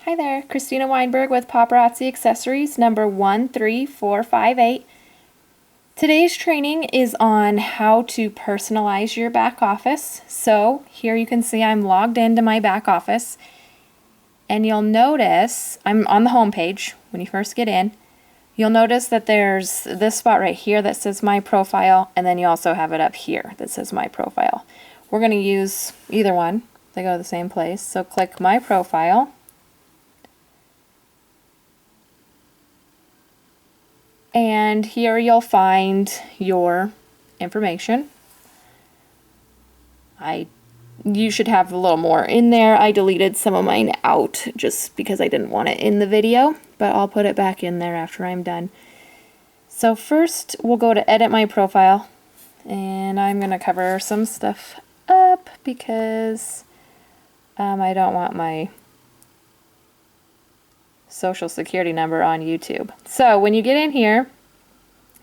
Hi there, Christina Weinberg with Paparazzi Accessories number 13458. Today's training is on how to personalize your back office. So here you can see I'm logged into my back office, and you'll notice I'm on the home page when you first get in. You'll notice that there's this spot right here that says My Profile, and then you also have it up here that says My Profile. We're going to use either one. They go to the same place. So click My Profile. And here you'll find your information. You should have a little more in there. I deleted some of mine out just because I didn't want it in the video, but I'll put it back in there after I'm done. So first we'll go to edit my profile, and I'm going to cover some stuff up because I don't want my social security number on YouTube. So when you get in here,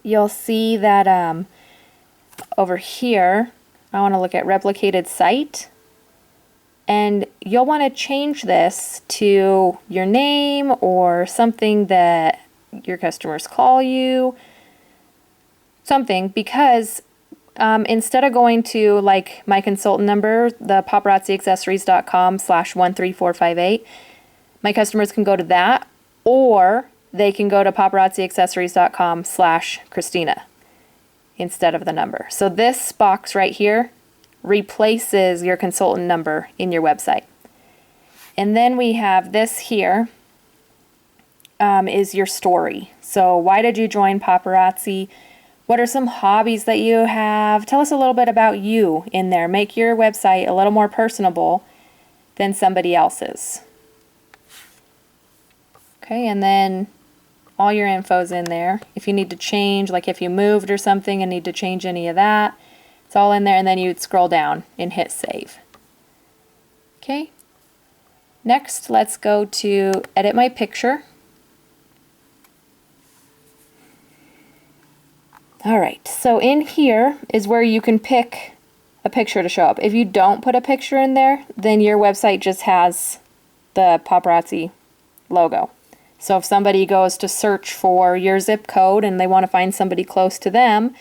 you'll see that over here I want to look at replicated site, and you'll want to change this to your name or something that your customers call you, something, because instead of going to like my consultant number, the paparazziaccessories.com/13458, my customers can go to that, or they can go to paparazziaccessories.com/Christina instead of the number. So this box right here replaces your consultant number in your website. And then we have this here is your story. So why did you join paparazzi? What are some hobbies that you have? Tell us a little bit about you in there. Make your website a little more personable than somebody else's. Okay, and then all your info's in there. If you need to change, like if you moved or something and need to change any of that, it's all in there, and then you'd scroll down and hit save. Okay, next let's go to edit my picture. Alright, so in here is where you can pick a picture to show up. If you don't put a picture in there, then your website just has the paparazzi logo. So if somebody goes to search for your zip code and they want to find somebody close to them,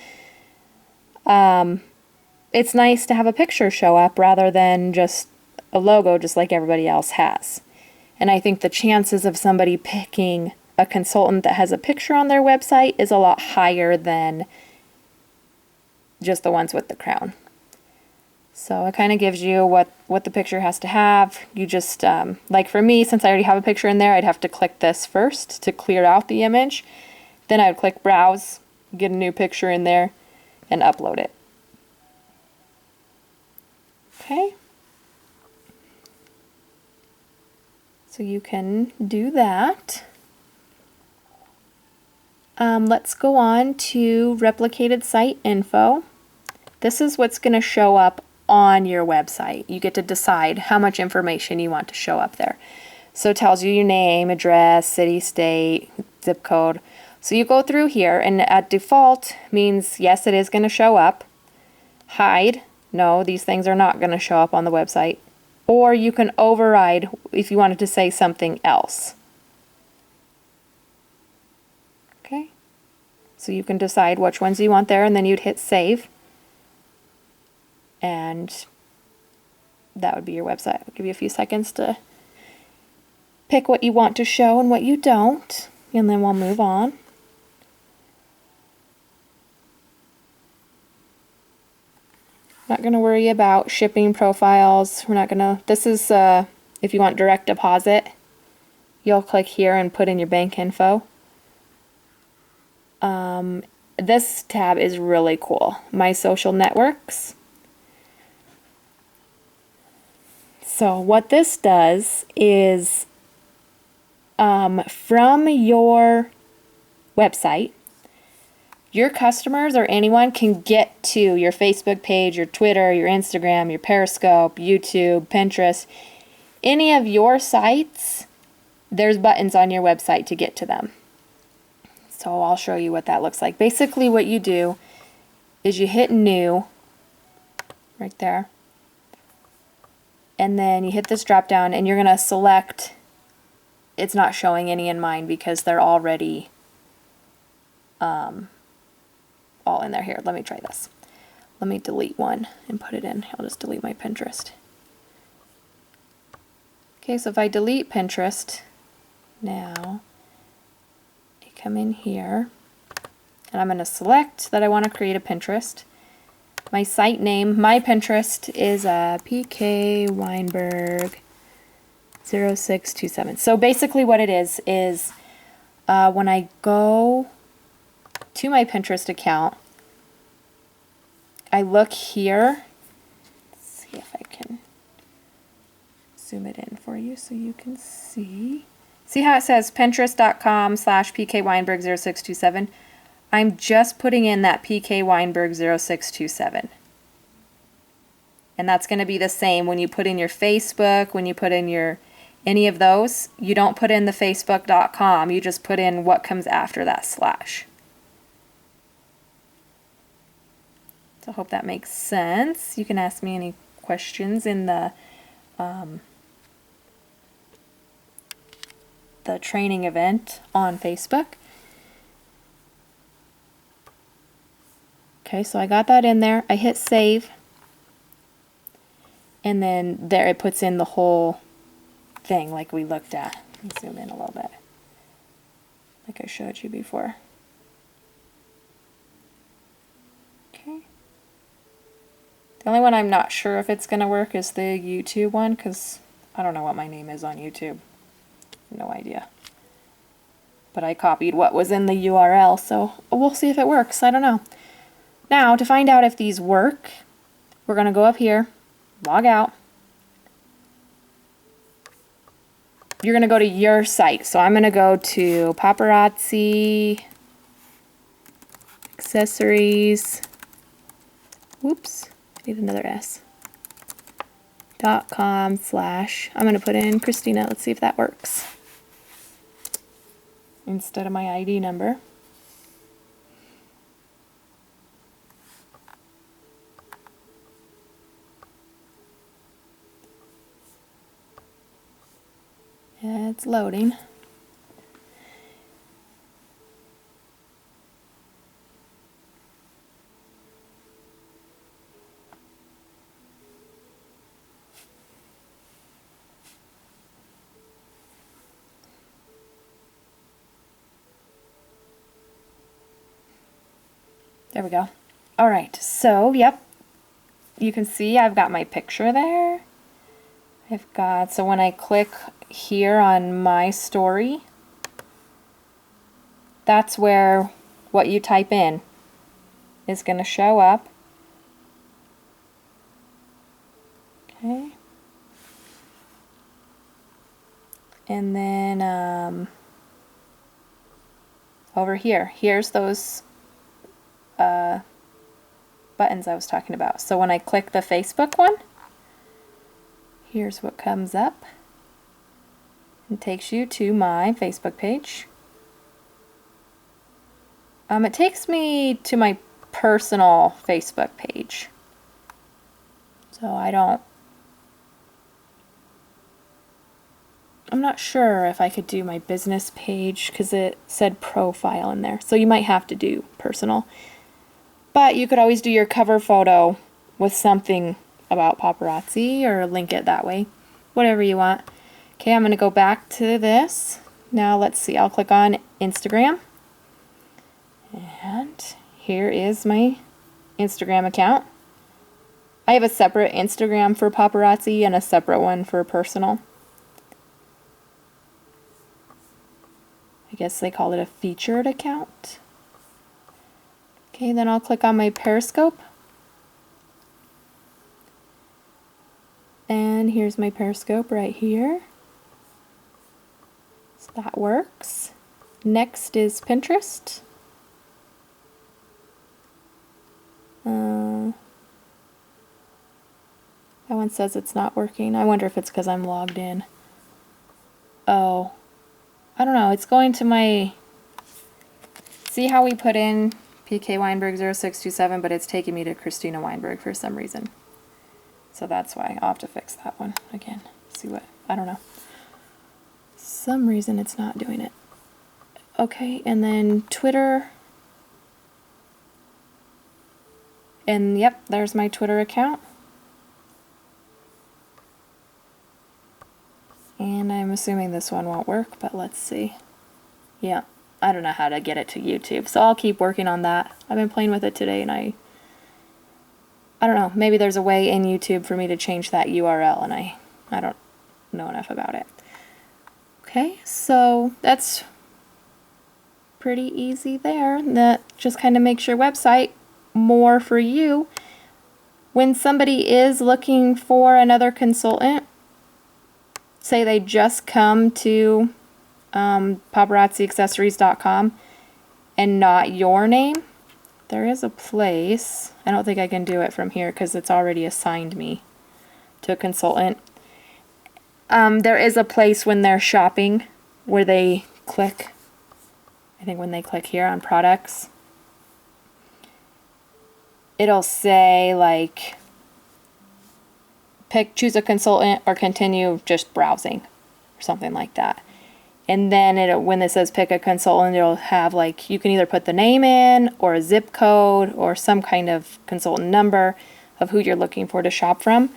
it's nice to have a picture show up rather than just a logo just like everybody else has. And I think the chances of somebody picking a consultant that has a picture on their website is a lot higher than just the ones with the crown. So it kind of gives you what the picture has to have. You just, like for me, since I already have a picture in there, I'd have to click this first to clear out the image. Then I would click Browse, get a new picture in there, and upload it. Okay. So you can do that. Let's go on to replicated site info. This is what's going to show up on your website. You get to decide how much information you want to show up there. So it tells you your name, address, city, state, zip code. So you go through here, and at default means yes, it is going to show up. Hide, no, these things are not going to show up on the website. Or you can override if you wanted to say something else. Okay, so you can decide which ones you want there, and then you'd hit save. And that would be your website. I'll give you a few seconds to pick what you want to show and what you don't, and then we'll move on. Not going to worry about shipping profiles. We're not going to, this is if you want direct deposit, you'll click here and put in your bank info. This tab is really cool. My social networks. So what this does is from your website, your customers or anyone can get to your Facebook page, your Twitter, your Instagram, your Periscope, YouTube, Pinterest, any of your sites. There's buttons on your website to get to them. So I'll show you what that looks like. Basically what you do is you hit new right there, and then you hit this drop down, and you're going to select it's not showing any in mine because they're already all in there. Here, let me try this. Let me delete one and put it in. I'll just delete my Pinterest. Okay, so if I delete Pinterest, now I come in here and I'm going to select that I want to create a Pinterest. My site name, my Pinterest is PK Weinberg 0627. So basically what it is when I go to my Pinterest account, I look here. Let's see if I can zoom it in for you so you can see. See how it says pinterest.com/pkweinberg0627? I'm just putting in that PK Weinberg 0627. And that's going to be the same when you put in your Facebook, when you put in your any of those. You don't put in the facebook.com, you just put in what comes after that slash. So I hope that makes sense. You can ask me any questions in the training event on Facebook. Okay, so I got that in there. I hit save. And then there it puts in the whole thing like we looked at. Let me zoom in a little bit. Like I showed you before. Okay. The only one I'm not sure if it's going to work is the YouTube one, because I don't know what my name is on YouTube. No idea. But I copied what was in the URL, so we'll see if it works. I don't know. Now, to find out if these work, we're going to go up here, log out. You're going to go to your site. So I'm going to go to paparazzi accessories. Whoops, I need another S. .com/ I'm going to put in Christina. Let's see if that works. Instead of my ID number. It's loading. There we go. All right, so yep, you can see I've got my picture there. I've got, so when I click here on my story, that's where what you type in is going to show up. Okay. And then over here, here's those buttons I was talking about. So when I click the Facebook one, here's what comes up. It takes you to my Facebook page. It takes me to my personal Facebook page. So I'm not sure if I could do my business page because it said profile in there. So you might have to do personal. But you could always do your cover photo with something about paparazzi or link it that way. Whatever you want. Okay, I'm going to go back to this. Now let's see. I'll click on Instagram. And here is my Instagram account. I have a separate Instagram for paparazzi and a separate one for personal. I guess they call it a featured account. Okay, then I'll click on my Periscope. And here's my Periscope right here. So that works. Next is Pinterest. That one says it's not working. I wonder if it's because I'm logged in. Oh, I don't know. It's going to my... See how we put in PK Weinberg 0627, but it's taking me to Christina Weinberg for some reason. So that's why I'll have to fix that one again. See what, I don't know. some reason it's not doing it. Okay, and then Twitter. And yep, there's my Twitter account. And I'm assuming this one won't work, but let's see. Yeah, I don't know how to get it to YouTube, so I'll keep working on that. I've been playing with it today, and I don't know, maybe there's a way in YouTube for me to change that URL, and I don't know enough about it. Okay, so that's pretty easy there. That just kind of makes your website more for you. When somebody is looking for another consultant, say they just come to paparazziaccessories.com and not your name, there is a place. I don't think I can do it from here because it's already assigned me to a consultant. There is a place when they're shopping where they click, I think when they click here on products, it'll say like choose a consultant or continue just browsing or something like that. And then when it says pick a consultant, it'll have like, you can either put the name in or a zip code or some kind of consultant number of who you're looking for to shop from.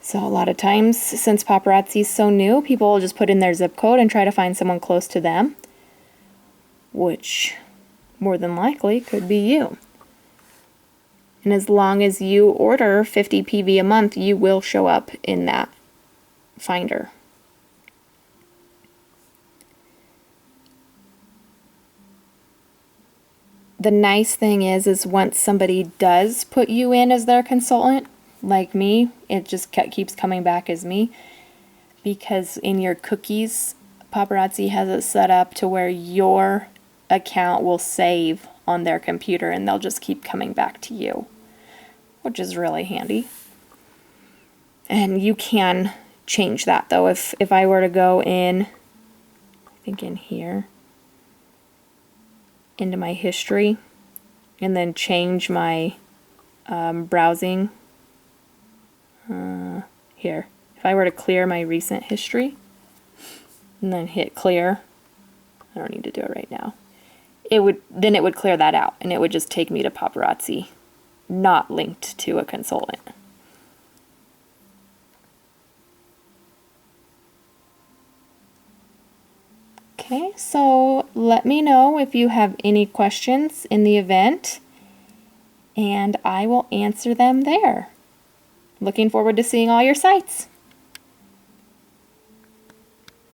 So a lot of times, since paparazzi is so new, people will just put in their zip code and try to find someone close to them, which more than likely could be you. And as long as you order 50 PV a month, you will show up in that finder. The nice thing is once somebody does put you in as their consultant, like me, it just keeps coming back as me, because in your cookies, paparazzi has it set up to where your account will save on their computer and they'll just keep coming back to you, which is really handy. And you can change that though. If I were to go in, I think in here, into my history, and then change my browsing here. If I were to clear my recent history and then hit clear, I don't need to do it right now, it would clear that out and it would just take me to paparazzi, not linked to a consultant. Okay, so let me know if you have any questions in the event, and I will answer them there. Looking forward to seeing all your sites.